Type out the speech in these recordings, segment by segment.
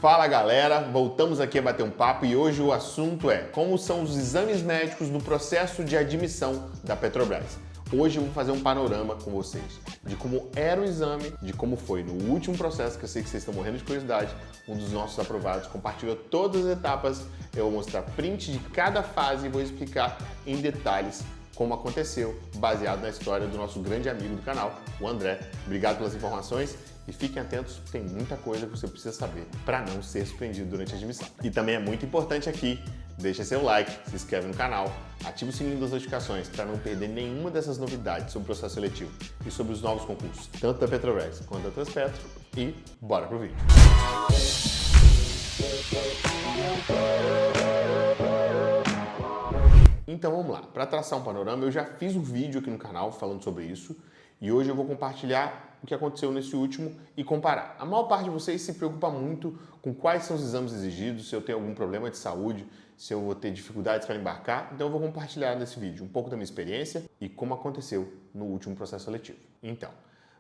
Fala galera, voltamos aqui a bater um papo e hoje o assunto é como são os exames médicos no processo de admissão da Petrobras. Hoje eu vou fazer um panorama com vocês de como era o exame, de como foi no último processo, que eu sei que vocês estão morrendo de curiosidade, um dos nossos aprovados compartilhou todas as etapas, eu vou mostrar print de cada fase e vou explicar em detalhes como aconteceu, baseado na história do nosso grande amigo do canal, o André. Obrigado pelas informações e fiquem atentos, tem muita coisa que você precisa saber para não ser surpreendido durante a admissão. E também é muito importante aqui, deixa seu like, se inscreve no canal, ativa o sininho das notificações para não perder nenhuma dessas novidades sobre o processo seletivo e sobre os novos concursos, tanto da Petrobras quanto da Transpetro. E bora pro vídeo! Então vamos lá, para traçar um panorama, eu já fiz um vídeo aqui no canal falando sobre isso e hoje eu vou compartilhar o que aconteceu nesse último e comparar. A maior parte de vocês se preocupa muito com quais são os exames exigidos, se eu tenho algum problema de saúde, se eu vou ter dificuldades para embarcar, então eu vou compartilhar nesse vídeo um pouco da minha experiência e como aconteceu no último processo seletivo. Então,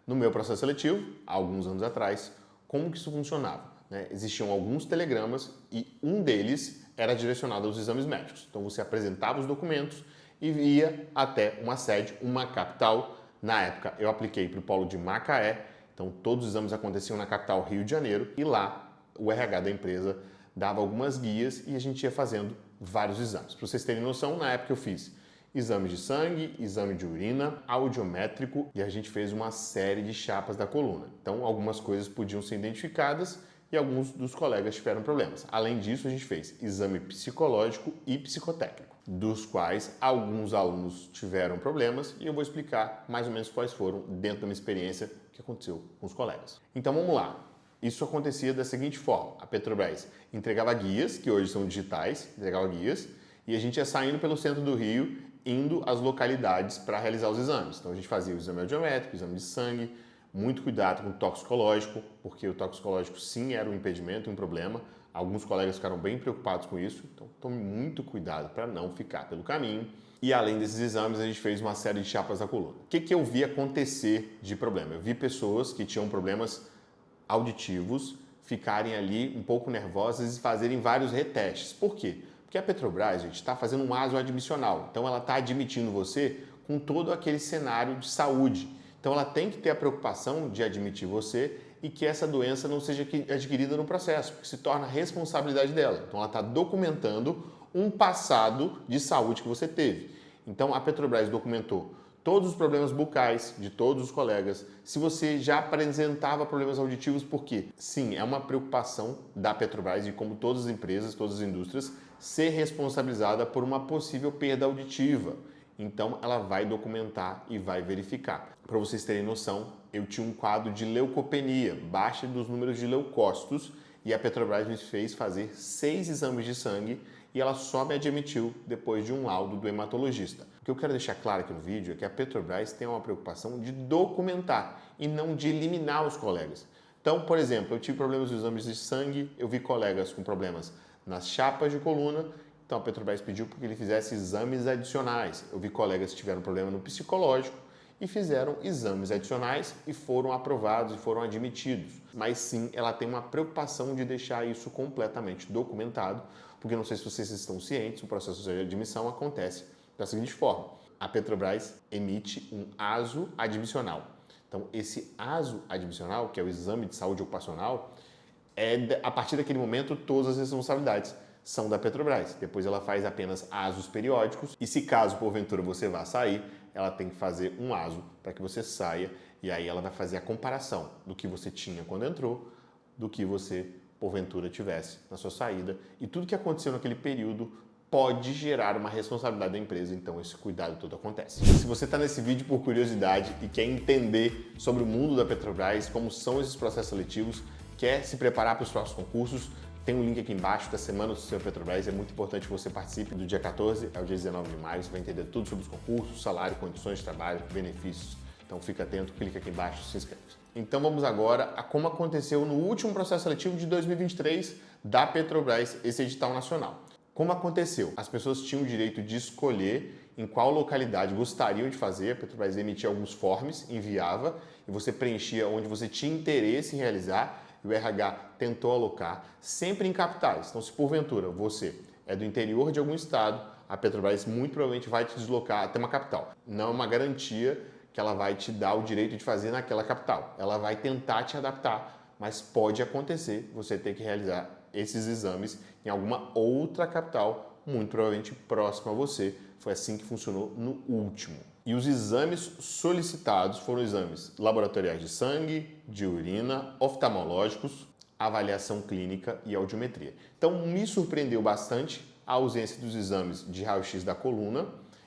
no meu processo seletivo, há alguns anos atrás, como que isso funcionava? Existiam alguns telegramas e um deles era direcionado aos exames médicos. Então você apresentava os documentos e ia até uma sede, uma capital. Na época eu apliquei para o polo de Macaé, então todos os exames aconteciam na capital Rio de Janeiro e lá o RH da empresa dava algumas guias e a gente ia fazendo vários exames. Para vocês terem noção, na época eu fiz exame de sangue, exame de urina, audiométrico e a gente fez uma série de chapas da coluna. Então algumas coisas podiam ser identificadas e alguns dos colegas tiveram problemas. Além disso, a gente fez exame psicológico e psicotécnico, dos quais alguns alunos tiveram problemas e eu vou explicar mais ou menos quais foram, dentro da minha experiência, o que aconteceu com os colegas. Então vamos lá. Isso acontecia da seguinte forma. A Petrobras entregava guias, que hoje são digitais, entregava guias, e a gente ia saindo pelo centro do Rio, indo às localidades para realizar os exames. Então a gente fazia o exame audiométrico, o exame de sangue, muito cuidado com o toxicológico, porque o toxicológico sim era um impedimento, um problema. Alguns colegas ficaram bem preocupados com isso, então tome muito cuidado para não ficar pelo caminho. E além desses exames, a gente fez uma série de chapas da coluna. O que eu vi acontecer de problema? Eu vi pessoas que tinham problemas auditivos ficarem ali um pouco nervosas e fazerem vários retestes. Por quê? Porque a Petrobras, gente, está fazendo um ASO admissional, então ela está admitindo você com todo aquele cenário de saúde. Então ela tem que ter a preocupação de admitir você e que essa doença não seja adquirida no processo, porque se torna responsabilidade dela. Então ela está documentando um passado de saúde que você teve. Então a Petrobras documentou todos os problemas bucais de todos os colegas, se você já apresentava problemas auditivos, por quê? Sim, é uma preocupação da Petrobras e como todas as empresas, todas as indústrias, ser responsabilizada por uma possível perda auditiva. Então ela vai documentar e vai verificar. Para vocês terem noção, eu tinha um quadro de leucopenia, baixa dos números de leucócitos, e a Petrobras me fez fazer 6 exames de sangue e ela só me admitiu depois de um laudo do hematologista. O que eu quero deixar claro aqui no vídeo é que a Petrobras tem uma preocupação de documentar e não de eliminar os colegas. Então, por exemplo, eu tive problemas nos exames de sangue, eu vi colegas com problemas nas chapas de coluna. Então a Petrobras pediu para que ele fizesse exames adicionais. Eu vi colegas que tiveram problema no psicológico e fizeram exames adicionais e foram aprovados e foram admitidos. Mas sim, ela tem uma preocupação de deixar isso completamente documentado, porque não sei se vocês estão cientes, o processo de admissão acontece da seguinte forma. A Petrobras emite um ASO admissional. Então esse ASO admissional, que é o exame de saúde ocupacional, a partir daquele momento todas as responsabilidades são da Petrobras. Depois ela faz apenas ASOs periódicos e se caso porventura você vá sair, ela tem que fazer um ASO para que você saia e aí ela vai fazer a comparação do que você tinha quando entrou, do que você porventura tivesse na sua saída e tudo que aconteceu naquele período pode gerar uma responsabilidade da empresa, então esse cuidado todo acontece. Se você está nesse vídeo por curiosidade e quer entender sobre o mundo da Petrobras, como são esses processos seletivos, quer se preparar para os próximos concursos, tem um link aqui embaixo da Semana do Sistema Petrobras, é muito importante que você participe do dia 14 ao dia 19 de maio, você vai entender tudo sobre os concursos, salário, condições de trabalho, benefícios. Então fica atento, clica aqui embaixo e se inscreve. Então vamos agora a como aconteceu no último processo seletivo de 2023 da Petrobras, esse edital nacional. Como aconteceu? As pessoas tinham o direito de escolher em qual localidade gostariam de fazer, a Petrobras emitia alguns forms, enviava, e você preenchia onde você tinha interesse em realizar, e o RH tentou alocar, sempre em capitais. Então, se porventura você é do interior de algum estado, a Petrobras muito provavelmente vai te deslocar até uma capital. Não é uma garantia que ela vai te dar o direito de fazer naquela capital. Ela vai tentar te adaptar, mas pode acontecer você ter que realizar esses exames em alguma outra capital, muito provavelmente próxima a você. Foi assim que funcionou no último. E os exames solicitados foram exames laboratoriais de sangue, de urina, oftalmológicos, avaliação clínica e audiometria. Então, me surpreendeu bastante a ausência dos exames de raio-x da coluna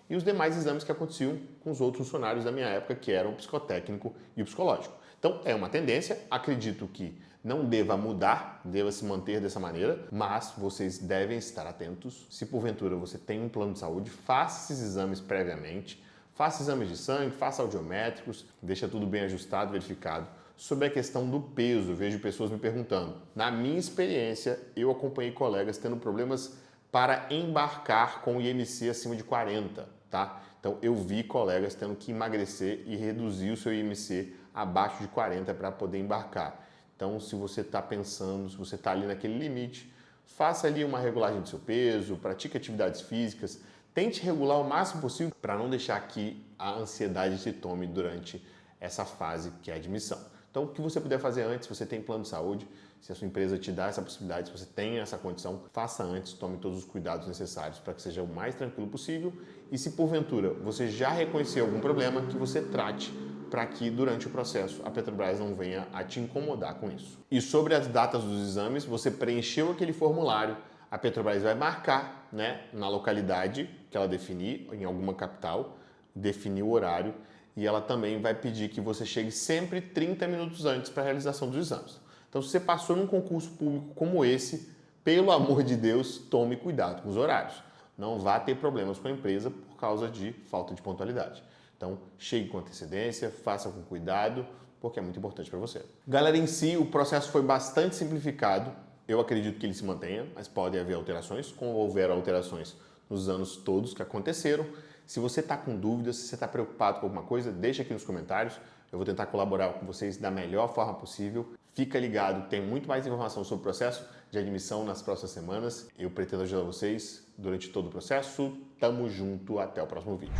e os demais exames que aconteciam com os outros funcionários da minha época, que eram o psicotécnico e o psicológico. Então, é uma tendência, acredito que não deva mudar, deva se manter dessa maneira, mas vocês devem estar atentos. Se porventura você tem um plano de saúde, faça esses exames previamente, faça exames de sangue, faça audiométricos, deixa tudo bem ajustado, verificado. Sobre a questão do peso, vejo pessoas me perguntando. Na minha experiência, eu acompanhei colegas tendo problemas para embarcar com o IMC acima de 40, tá? Então, eu vi colegas tendo que emagrecer e reduzir o seu IMC abaixo de 40 para poder embarcar. Então, se você está pensando, se você está ali naquele limite, faça ali uma regulagem do seu peso, pratique atividades físicas, tente regular o máximo possível para não deixar que a ansiedade se tome durante essa fase que é a admissão. Então, o que você puder fazer antes, se você tem plano de saúde, se a sua empresa te dá essa possibilidade, se você tem essa condição, faça antes, tome todos os cuidados necessários para que seja o mais tranquilo possível. E se porventura você já reconheceu algum problema, que você trate para que durante o processo a Petrobras não venha a te incomodar com isso. E sobre as datas dos exames, você preencheu aquele formulário, a Petrobras vai marcar, né, na localidade que ela definir, em alguma capital, definir o horário, e ela também vai pedir que você chegue sempre 30 minutos antes para a realização dos exames. Então, se você passou num concurso público como esse, pelo amor de Deus, tome cuidado com os horários. Não vá ter problemas com a empresa por causa de falta de pontualidade. Então, chegue com antecedência, faça com cuidado, porque é muito importante para você. Galera, em si, o processo foi bastante simplificado. Eu acredito que ele se mantenha, mas pode haver alterações, como houveram alterações nos anos todos que aconteceram. Se você está com dúvidas, se você está preocupado com alguma coisa, deixa aqui nos comentários. Eu vou tentar colaborar com vocês da melhor forma possível. Fica ligado, tem muito mais informação sobre o processo de admissão nas próximas semanas. Eu pretendo ajudar vocês durante todo o processo. Tamo junto, até o próximo vídeo.